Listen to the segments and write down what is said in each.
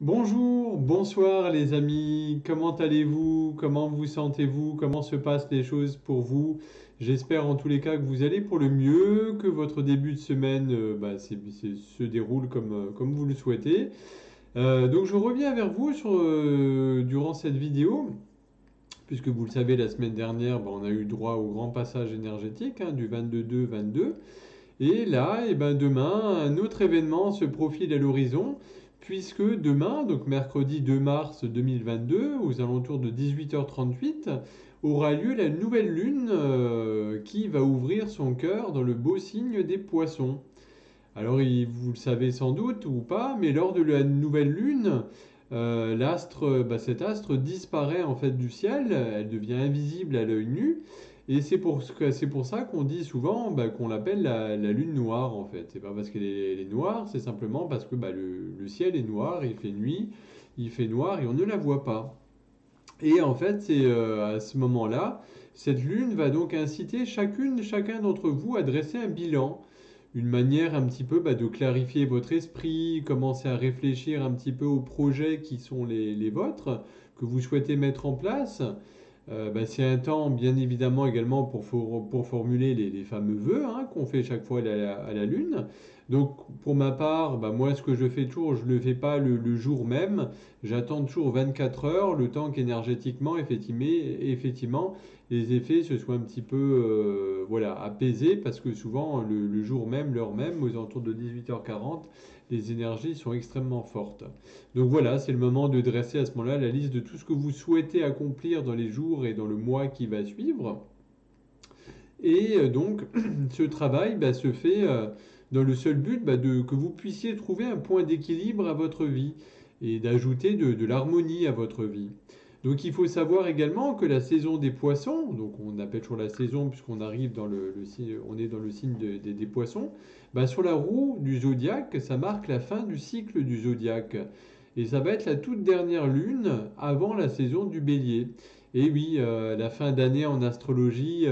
Bonjour, bonsoir les amis, comment allez-vous? Comment vous sentez-vous? Comment se passent les choses pour vous? J'espère en tous les cas que vous allez pour le mieux, que votre début de semaine se déroule comme vous le souhaitez. Donc je reviens vers vous durant cette vidéo, puisque vous le savez, la semaine dernière, on a eu droit au grand passage énergétique du 22-22. Et là, demain, un autre événement se profile à l'horizon, puisque demain, donc mercredi 2 mars 2022, aux alentours de 18h38, aura lieu la nouvelle lune qui va ouvrir son cœur dans le beau signe des poissons. Alors, vous le savez sans doute ou pas, mais lors de la nouvelle lune, cet astre disparaît en fait du ciel, elle devient invisible à l'œil nu, et c'est pour ça qu'on dit souvent qu'on l'appelle la lune noire en fait. C'est pas parce elle est noire, c'est simplement parce que le ciel est noir, il fait nuit, il fait noir et on ne la voit pas. Et en fait, c'est à ce moment-là, cette lune va donc inciter chacun d'entre vous à dresser un bilan, une manière un petit peu de clarifier votre esprit, commencer à réfléchir un petit peu aux projets qui sont les vôtres, que vous souhaitez mettre en place. C'est un temps, bien évidemment, également pour formuler les fameux vœux qu'on fait chaque fois à la Lune. Donc, pour ma part, moi, ce que je fais toujours, je ne le fais pas le jour même. J'attends toujours 24 heures, le temps qu'énergétiquement, effectivement, les effets se soient un petit peu apaisés, parce que souvent, le jour même, l'heure même, aux alentours de 18h40, les énergies sont extrêmement fortes. Donc voilà, c'est le moment de dresser à ce moment-là la liste de tout ce que vous souhaitez accomplir dans les jours et dans le mois qui va suivre. Et donc, ce travail se fait dans le seul but que vous puissiez trouver un point d'équilibre à votre vie et d'ajouter de l'harmonie à votre vie. Donc il faut savoir également que la saison des poissons, donc on appelle toujours la saison puisqu'on arrive dans on est dans le signe des poissons, sur la roue du zodiaque, ça marque la fin du cycle du zodiaque. Et ça va être la toute dernière lune avant la saison du bélier. Et oui, la fin d'année en astrologie,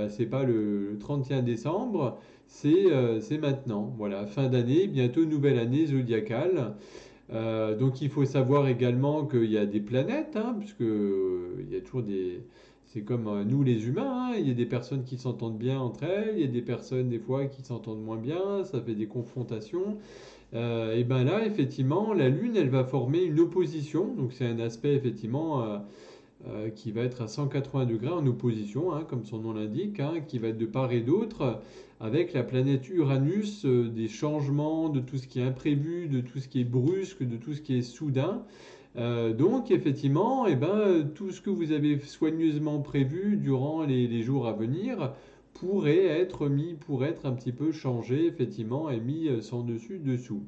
c'est pas le 31 décembre, c'est maintenant. Voilà, fin d'année, bientôt nouvelle année zodiacale. Donc il faut savoir également qu'il y a des planètes, puisque il y a toujours des... C'est comme nous les humains, il y a des personnes qui s'entendent bien entre elles, il y a des personnes des fois qui s'entendent moins bien, ça fait des confrontations. Et bien là, effectivement, la Lune, elle va former une opposition, donc c'est un aspect effectivement qui va être à 180 degrés en opposition, comme son nom l'indique, qui va être de part et d'autre avec la planète Uranus, des changements, de tout ce qui est imprévu, de tout ce qui est brusque, de tout ce qui est soudain. Donc effectivement, tout ce que vous avez soigneusement prévu durant les jours à venir pourrait être un petit peu changé effectivement et mis sans dessus dessous.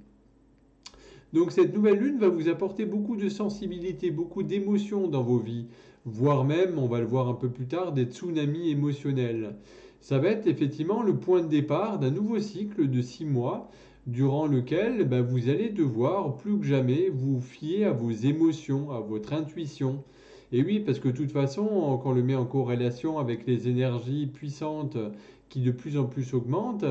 Donc cette nouvelle lune va vous apporter beaucoup de sensibilité, beaucoup d'émotions dans vos vies, voire même, on va le voir un peu plus tard, des tsunamis émotionnels. Ça va être effectivement le point de départ d'un nouveau cycle de 6 mois, durant lequel vous allez devoir plus que jamais vous fier à vos émotions, à votre intuition. Et oui, parce que de toute façon, quand on le met en corrélation avec les énergies puissantes qui de plus en plus augmentent,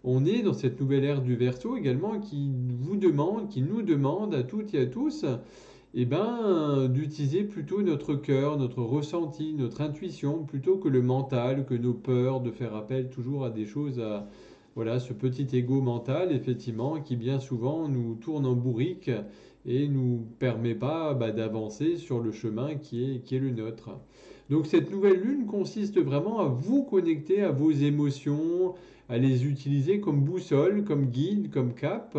on est dans cette nouvelle ère du Verseau également qui nous demande à toutes et à tous d'utiliser plutôt notre cœur, notre ressenti, notre intuition, plutôt que le mental, que nos peurs, de faire appel toujours à des choses, à voilà, ce petit ego mental, effectivement, qui bien souvent nous tourne en bourrique et nous permet pas d'avancer sur le chemin qui est le nôtre. Donc cette nouvelle lune consiste vraiment à vous connecter à vos émotions, à les utiliser comme boussole, comme guide, comme cap,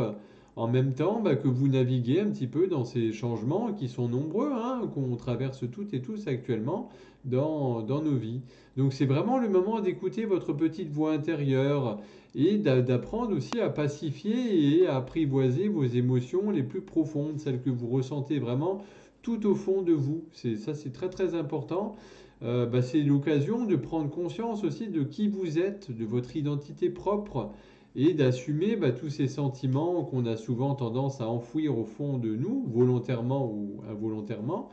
en même temps que vous naviguez un petit peu dans ces changements qui sont nombreux, qu'on traverse toutes et tous actuellement dans nos vies. Donc c'est vraiment le moment d'écouter votre petite voix intérieure et d'apprendre aussi à pacifier et à apprivoiser vos émotions les plus profondes, celles que vous ressentez vraiment tout au fond de vous. Ça, c'est très très important. C'est l'occasion de prendre conscience aussi de qui vous êtes, de votre identité propre et d'assumer tous ces sentiments qu'on a souvent tendance à enfouir au fond de nous, volontairement ou involontairement.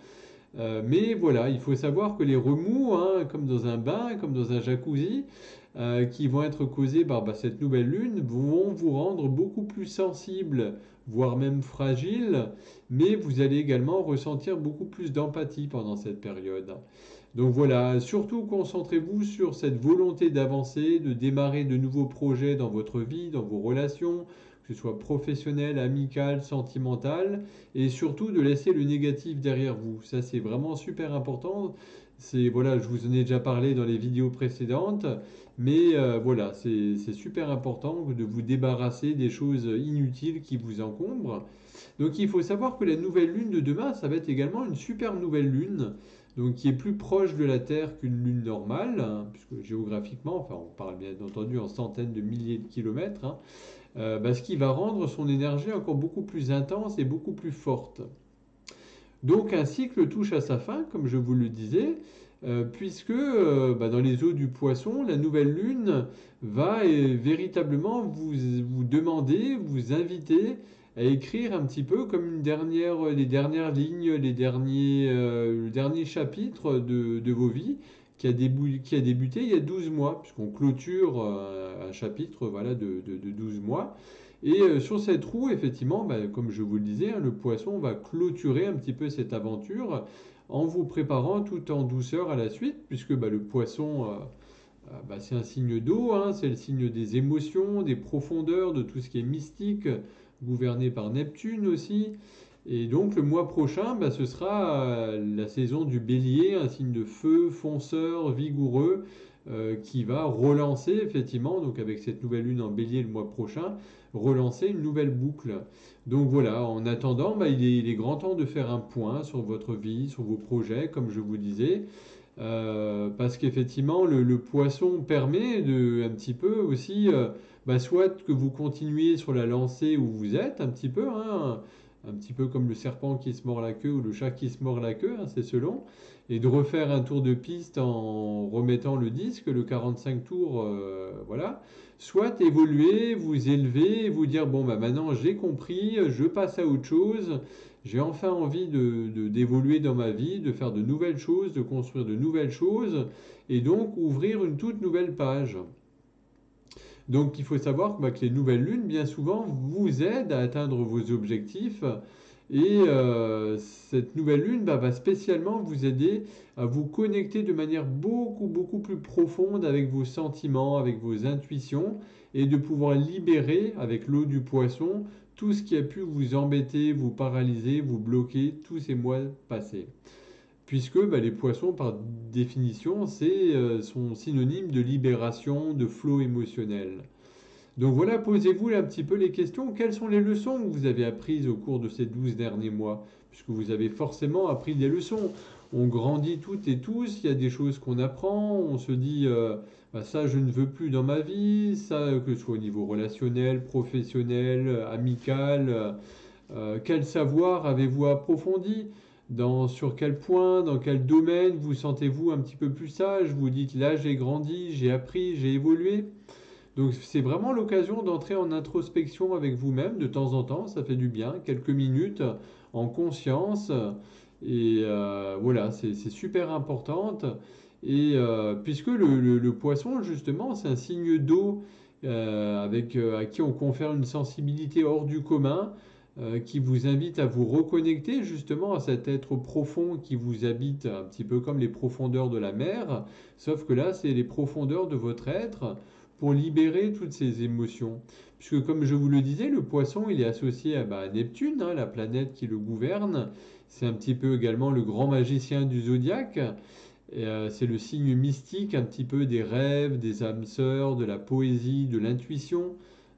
Mais voilà, il faut savoir que les remous, comme dans un bain, comme dans un jacuzzi, qui vont être causées par cette nouvelle lune vont vous rendre beaucoup plus sensible, voire même fragile, mais vous allez également ressentir beaucoup plus d'empathie pendant cette période. Donc voilà, surtout concentrez-vous sur cette volonté d'avancer, de démarrer de nouveaux projets dans votre vie, dans vos relations, que ce soit professionnel, amical, sentimental, et surtout de laisser le négatif derrière vous. Ça, c'est vraiment super important. C'est voilà, je vous en ai déjà parlé dans les vidéos précédentes, mais voilà, c'est super important de vous débarrasser des choses inutiles qui vous encombrent. Donc il faut savoir que la nouvelle lune de demain, ça va être également une super nouvelle lune, donc qui est plus proche de la Terre qu'une lune normale, hein, puisque géographiquement, enfin on parle bien entendu en centaines de milliers de kilomètres, hein, ce qui va rendre son énergie encore beaucoup plus intense et beaucoup plus forte. Donc un cycle touche à sa fin, comme je vous le disais, puisque dans les eaux du Poisson, la nouvelle lune va véritablement vous demander, vous inviter à écrire un petit peu comme les dernières lignes, le dernier chapitre de vos vies qui a débuté il y a 12 mois, puisqu'on clôture un chapitre voilà, de 12 mois. Et sur cette roue, effectivement, comme je vous le disais, hein, le poisson va clôturer un petit peu cette aventure en vous préparant tout en douceur à la suite, puisque le poisson, c'est un signe d'eau, hein, c'est le signe des émotions, des profondeurs, de tout ce qui est mystique, gouverné par Neptune aussi. Et donc le mois prochain, ce sera la saison du bélier, un signe de feu, fonceur, vigoureux, qui va relancer effectivement, donc avec cette nouvelle lune en bélier le mois prochain, relancer une nouvelle boucle. Donc voilà, en attendant, il est grand temps de faire un point sur votre vie, sur vos projets, comme je vous disais. Parce qu'effectivement, le poisson permet un petit peu aussi, soit que vous continuiez sur la lancée où vous êtes, un petit peu, hein, un petit peu comme le serpent qui se mord la queue ou le chat qui se mord la queue, hein, c'est selon, et de refaire un tour de piste en remettant le disque, le 45 tours, voilà. Soit évoluer, vous élever, et vous dire, bon, maintenant j'ai compris, je passe à autre chose, j'ai enfin envie d'évoluer dans ma vie, de faire de nouvelles choses, de construire de nouvelles choses, et donc ouvrir une toute nouvelle page. Donc il faut savoir que les nouvelles lunes, bien souvent, vous aident à atteindre vos objectifs. Et cette nouvelle lune va spécialement vous aider à vous connecter de manière beaucoup, beaucoup plus profonde avec vos sentiments, avec vos intuitions, et de pouvoir libérer avec l'eau du poisson tout ce qui a pu vous embêter, vous paralyser, vous bloquer tous ces mois passés. Puisque les poissons, par définition, sont synonymes de libération, de flot émotionnel. Donc voilà, posez-vous un petit peu les questions. Quelles sont les leçons que vous avez apprises au cours de ces 12 derniers mois? Puisque vous avez forcément appris des leçons. On grandit toutes et tous, il y a des choses qu'on apprend, on se dit ça je ne veux plus dans ma vie, ça que ce soit au niveau relationnel, professionnel, amical. Quel savoir avez-vous approfondi? Sur quel point, dans quel domaine vous sentez-vous un petit peu plus sage? Vous dites là j'ai grandi, j'ai appris, j'ai évolué. Donc c'est vraiment l'occasion d'entrer en introspection avec vous-même de temps en temps, ça fait du bien, quelques minutes en conscience. Et voilà, c'est super importante. Et puisque le poisson, justement, c'est un signe d'eau à qui on confère une sensibilité hors du commun, qui vous invite à vous reconnecter justement à cet être profond qui vous habite, un petit peu comme les profondeurs de la mer, sauf que là, c'est les profondeurs de votre être pour libérer toutes ces émotions. Puisque comme je vous le disais, le poisson, il est associé à Neptune, hein, la planète qui le gouverne. C'est un petit peu également le grand magicien du zodiaque. C'est le signe mystique un petit peu des rêves, des âmes sœurs, de la poésie, de l'intuition.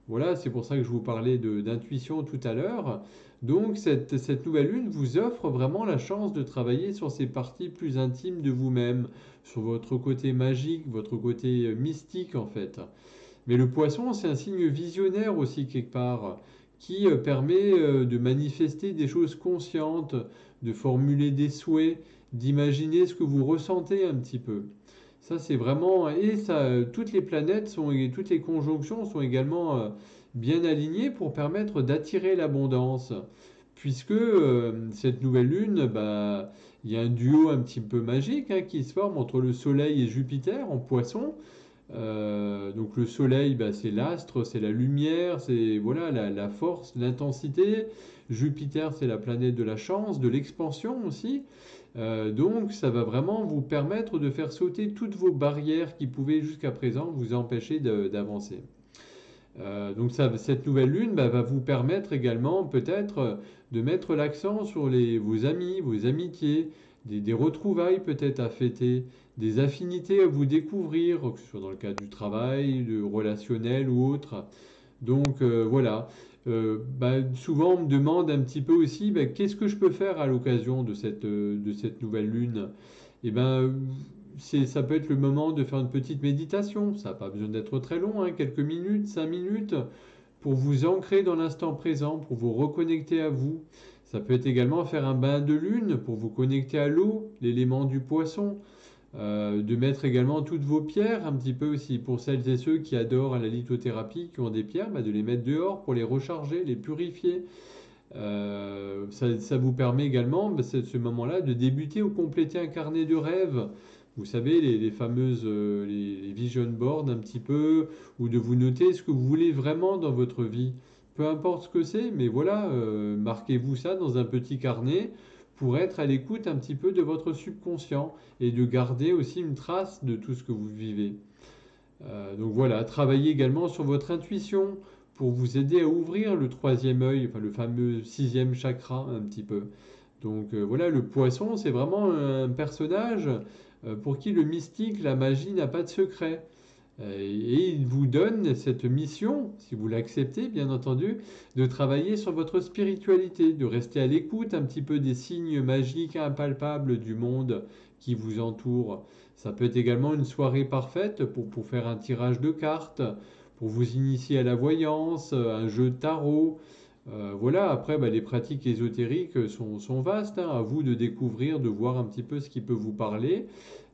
Voilà, c'est pour ça que je vous parlais d'intuition tout à l'heure. Donc cette nouvelle lune vous offre vraiment la chance de travailler sur ces parties plus intimes de vous-même, sur votre côté magique, votre côté mystique en fait. Mais le poisson, c'est un signe visionnaire aussi quelque part, qui permet de manifester des choses conscientes, de formuler des souhaits, d'imaginer ce que vous ressentez un petit peu. Ça, c'est vraiment... Et ça, toutes les planètes toutes les conjonctions sont également bien alignées pour permettre d'attirer l'abondance. Puisque cette nouvelle lune, il y a un duo un petit peu magique, hein, qui se forme entre le Soleil et Jupiter en poisson. Donc le soleil, bah, c'est l'astre, c'est la lumière, c'est voilà la force, l'intensité. Jupiter, c'est la planète de la chance, de l'expansion aussi. Donc ça va vraiment vous permettre de faire sauter toutes vos barrières qui pouvaient jusqu'à présent vous empêcher d'avancer. Donc cette nouvelle lune bah, va vous permettre également peut-être de mettre l'accent sur vos amis, vos amitiés, des retrouvailles peut-être à fêter, des affinités à vous découvrir, que ce soit dans le cadre du travail, de relationnel ou autre. Donc voilà. Bah, souvent on me demande un petit peu aussi bah, qu'est-ce que je peux faire à l'occasion de cette nouvelle lune. Et ben ça peut être le moment de faire une petite méditation. Ça n'a pas besoin d'être très long, hein, quelques minutes, 5 minutes, pour vous ancrer dans l'instant présent, pour vous reconnecter à vous. Ça peut être également faire un bain de lune pour vous connecter à l'eau, l'élément du poisson. De mettre également toutes vos pierres, un petit peu aussi pour celles et ceux qui adorent la lithothérapie, qui ont des pierres, bah, de les mettre dehors pour les recharger, les purifier. Ça vous permet également, bah, ce moment-là, de débuter ou compléter un carnet de rêves. Vous savez, les fameuses les vision boards un petit peu, ou de vous noter ce que vous voulez vraiment dans votre vie. Peu importe ce que c'est, mais voilà, marquez-vous ça dans un petit carnet pour être à l'écoute un petit peu de votre subconscient et de garder aussi une trace de tout ce que vous vivez. Donc voilà, travaillez également sur votre intuition pour vous aider à ouvrir le troisième œil, enfin le fameux sixième chakra un petit peu. Donc voilà, le poisson, c'est vraiment un personnage pour qui le mystique, la magie n'a pas de secret. Et il vous donne cette mission, si vous l'acceptez bien entendu, de travailler sur votre spiritualité, de rester à l'écoute un petit peu des signes magiques impalpables du monde qui vous entoure. Ça peut être également une soirée parfaite pour faire un tirage de cartes, pour vous initier à la voyance, un jeu de tarot. Voilà, après, bah, les pratiques ésotériques sont vastes, hein, à vous de découvrir, de voir un petit peu ce qui peut vous parler.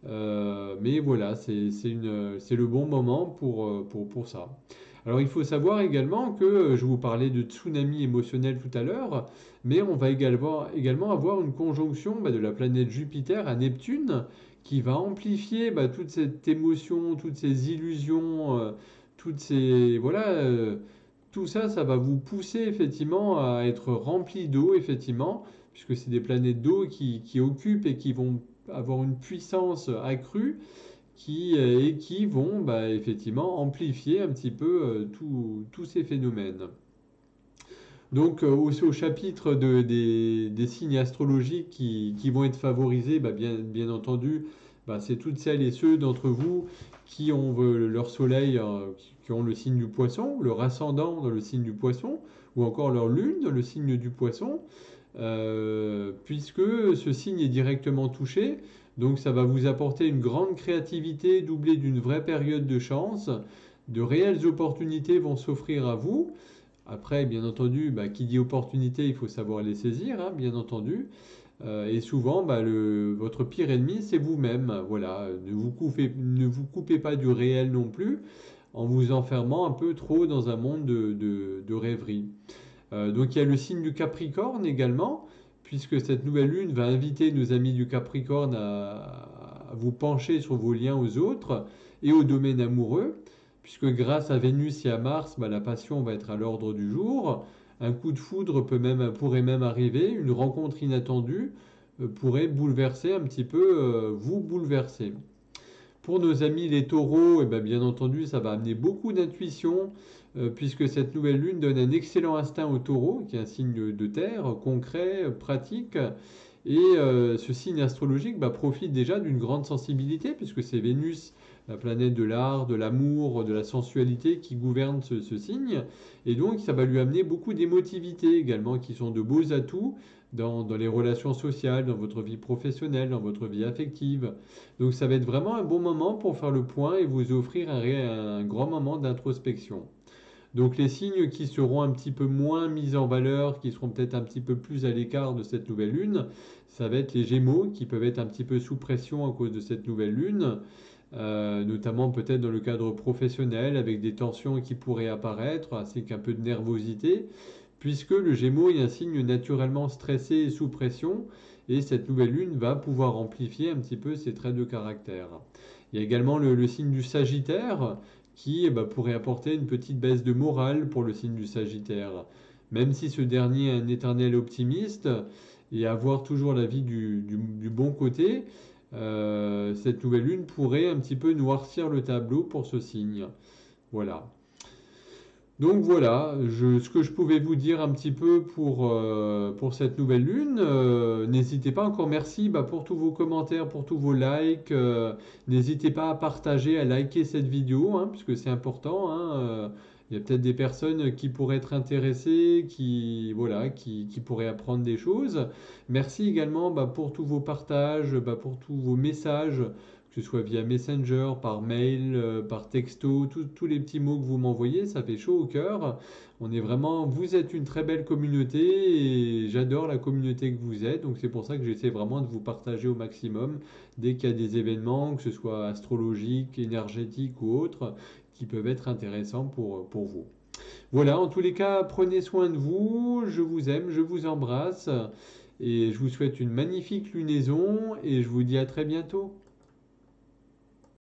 Mais voilà, c'est le bon moment pour ça. Alors il faut savoir également que je vous parlais de tsunami émotionnel tout à l'heure, mais on va également avoir une conjonction bah, de la planète Jupiter à Neptune qui va amplifier bah, toute cette émotion, toutes ces illusions, toutes ces... Voilà, tout ça, ça va vous pousser effectivement à être rempli d'eau, effectivement, puisque c'est des planètes d'eau qui occupent et qui vont avoir une puissance accrue et qui vont bah, effectivement amplifier un petit peu tous ces phénomènes. Donc au chapitre des signes astrologiques qui vont être favorisés, bah, bien entendu, bah, c'est toutes celles et ceux d'entre vous qui ont leur soleil, qui ont le signe du poisson, leur ascendant dans le signe du poisson, ou encore leur lune dans le signe du poisson, puisque ce signe est directement touché. Donc ça va vous apporter une grande créativité doublée d'une vraie période de chance. De réelles opportunités vont s'offrir à vous. Après, bien entendu, bah, qui dit opportunité, il faut savoir les saisir, hein, bien entendu. Et souvent, bah, votre pire ennemi, c'est vous-même. Voilà, ne vous coupez pas du réel non plus, en vous enfermant un peu trop dans un monde de rêverie. Donc il y a le signe du Capricorne également, puisque cette nouvelle lune va inviter nos amis du Capricorne à vous pencher sur vos liens aux autres et au domaine amoureux, puisque grâce à Vénus et à Mars, bah, la passion va être à l'ordre du jour. Un coup de foudre pourrait même arriver, une rencontre inattendue pourrait bouleverser un petit peu, vous bouleverser. Pour nos amis les taureaux, eh ben, bien entendu, ça va amener beaucoup d'intuition, puisque cette nouvelle lune donne un excellent instinct au taureau, qui est un signe de terre, concret, pratique. Et ce signe astrologique bah, profite déjà d'une grande sensibilité, puisque c'est Vénus, la planète de l'art, de l'amour, de la sensualité, qui gouverne ce signe. Et donc, ça va lui amener beaucoup d'émotivité également, qui sont de beaux atouts dans les relations sociales, dans votre vie professionnelle, dans votre vie affective. Donc, ça va être vraiment un bon moment pour faire le point et vous offrir un grand moment d'introspection. Donc les signes qui seront un petit peu moins mis en valeur, qui seront peut-être un petit peu plus à l'écart de cette nouvelle lune, ça va être les Gémeaux qui peuvent être un petit peu sous pression à cause de cette nouvelle lune, notamment peut-être dans le cadre professionnel avec des tensions qui pourraient apparaître, ainsi qu'un peu de nervosité, puisque le Gémeaux est un signe naturellement stressé et sous pression, et cette nouvelle lune va pouvoir amplifier un petit peu ses traits de caractère. Il y a également le signe du Sagittaire, qui pourrait apporter une petite baisse de morale pour le signe du Sagittaire. Même si ce dernier est un éternel optimiste, et avoir toujours la vie du bon côté, cette nouvelle lune pourrait un petit peu noircir le tableau pour ce signe. Voilà. Donc voilà, ce que je pouvais vous dire un petit peu pour cette nouvelle lune. N'hésitez pas, encore merci pour tous vos commentaires, pour tous vos likes. N'hésitez pas à partager, à liker cette vidéo, hein, puisque c'est important, hein. Il y a peut-être des personnes qui pourraient être intéressées, voilà, qui pourraient apprendre des choses. Merci également pour tous vos partages, pour tous vos messages, que ce soit via Messenger, par mail, par texto, tous les petits mots que vous m'envoyez, ça fait chaud au cœur. Vous êtes une très belle communauté et j'adore la communauté que vous êtes. Donc c'est pour ça que j'essaie vraiment de vous partager au maximum dès qu'il y a des événements, que ce soit astrologiques, énergétiques ou autres, qui peuvent être intéressants pour vous. Voilà, en tous les cas, prenez soin de vous, je vous aime, je vous embrasse et je vous souhaite une magnifique lunaison et je vous dis à très bientôt.